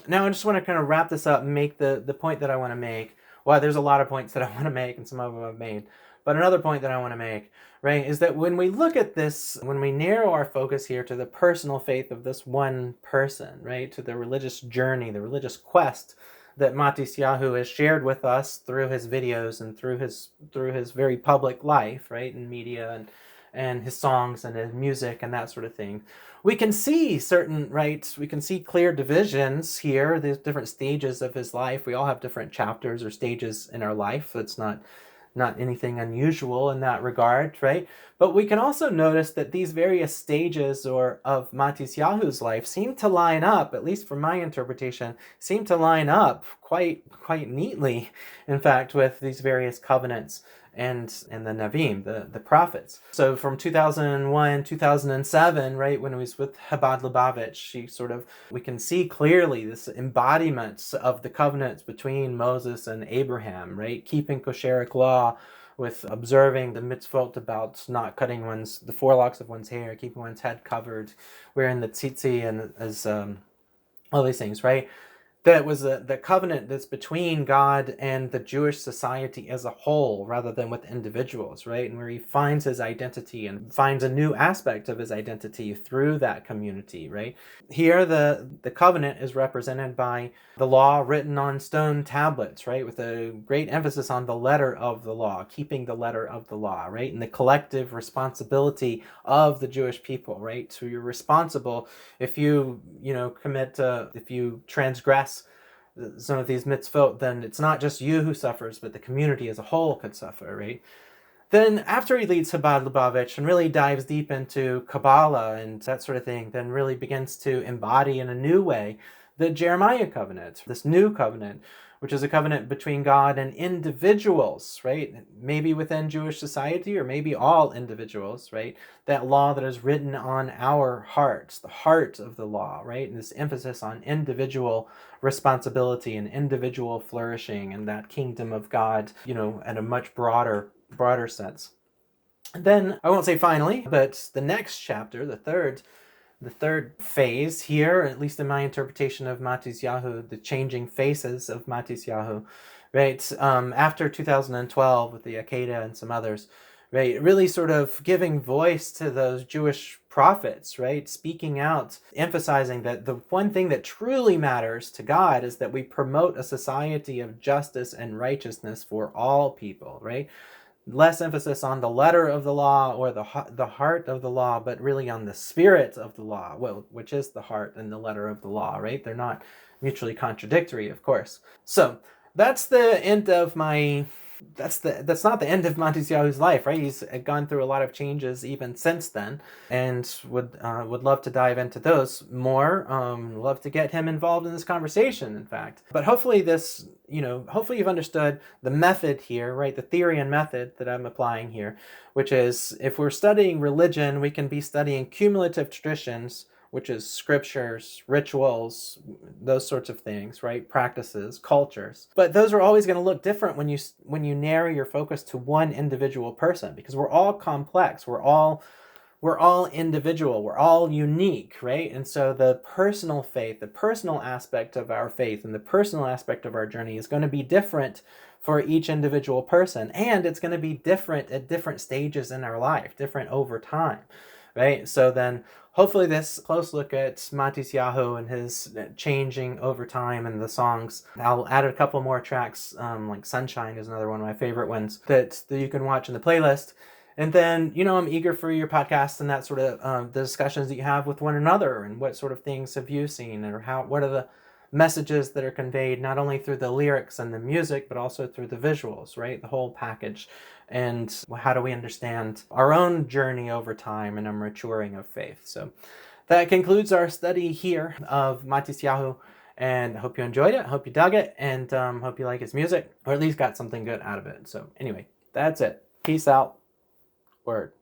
Now I just want to kind of wrap this up and make the point that I want to make. Well, there's a lot of points that I want to make, and some of them I've made. But another point that I want to make, right, is that when we look at this, when we narrow our focus here to the personal faith of this one person, right, to the religious journey, the religious quest that Matisyahu has shared with us through his videos and through his very public life, right, in media and his songs and his music and that sort of thing, we can see we can see clear divisions here. There's different stages of his life. We all have different chapters or stages in our life. It's not anything unusual in that regard, right? But we can also notice that these various stages of Matisyahu's life seem to line up, at least from my interpretation, seem to line up quite neatly, in fact, with these various covenants and the Navim, the prophets. So from 2001, 2007, right, when he was with Chabad Lubavitch, we can see clearly this embodiment of the covenants between Moses and Abraham, right? Keeping kosheric law with observing the mitzvot about not cutting the forelocks of one's hair, keeping one's head covered, wearing the tzitzi, and all these things, right? That was the covenant that's between God and the Jewish society as a whole, rather than with individuals, right? And where he finds his identity and finds a new aspect of his identity through that community, right? Here, the covenant is represented by the law written on stone tablets, right? With a great emphasis on the letter of the law, keeping the letter of the law, right? And the collective responsibility of the Jewish people, right? So you're responsible if you if you transgress some of these mitzvot, then it's not just you who suffers, but the community as a whole could suffer, right? Then after he leads Chabad Lubavitch and really dives deep into Kabbalah and that sort of thing, then really begins to embody in a new way the Jeremiah covenant, this new covenant, which is a covenant between God and individuals, right? Maybe within Jewish society or maybe all individuals, right? That law that is written on our hearts, the heart of the law, right? And this emphasis on individual responsibility and individual flourishing and that kingdom of God, at a much broader sense. And then, I won't say finally, but the next chapter, the third phase here, at least in my interpretation of Matisyahu, the changing faces of Matisyahu, right? After 2012 with the Akeda and some others, right? Really sort of giving voice to those Jewish prophets, right? Speaking out, emphasizing that the one thing that truly matters to God is that we promote a society of justice and righteousness for all people, right? Less emphasis on the letter of the law or the heart of the law, but really on the spirit of the law, which is the heart and the letter of the law, right? They're not mutually contradictory, of course. So that's the end of that's not the end of Matisyahu's life, right? He's gone through a lot of changes even since then, and would love to dive into those more. Love to get him involved in this conversation, in fact. But hopefully hopefully you've understood the method here, right? The theory and method that I'm applying here, which is if we're studying religion, we can be studying cumulative traditions, which is scriptures, rituals, those sorts of things, right? Practices, cultures. But those are always going to look different when you narrow your focus to one individual person, because we're all complex. We're all individual. We're all unique, right? And so the personal faith, the personal aspect of our faith and the personal aspect of our journey is going to be different for each individual person. And it's going to be different at different stages in our life, different over time, right? So then hopefully this close look at Matisyahu and his changing over time and the songs. I'll add a couple more tracks, like Sunshine is another one of my favorite ones that you can watch in the playlist. And then, I'm eager for your podcasts and that sort of the discussions that you have with one another, and what sort of things have you seen, or what are the messages that are conveyed not only through the lyrics and the music, but also through the visuals, right? The whole package. And how do we understand our own journey over time and our maturing of faith? So that concludes our study here of Matisyahu, and I hope you enjoyed it. I hope you dug it, and hope you like his music, or at least got something good out of it. So anyway, that's it. Peace out. Word.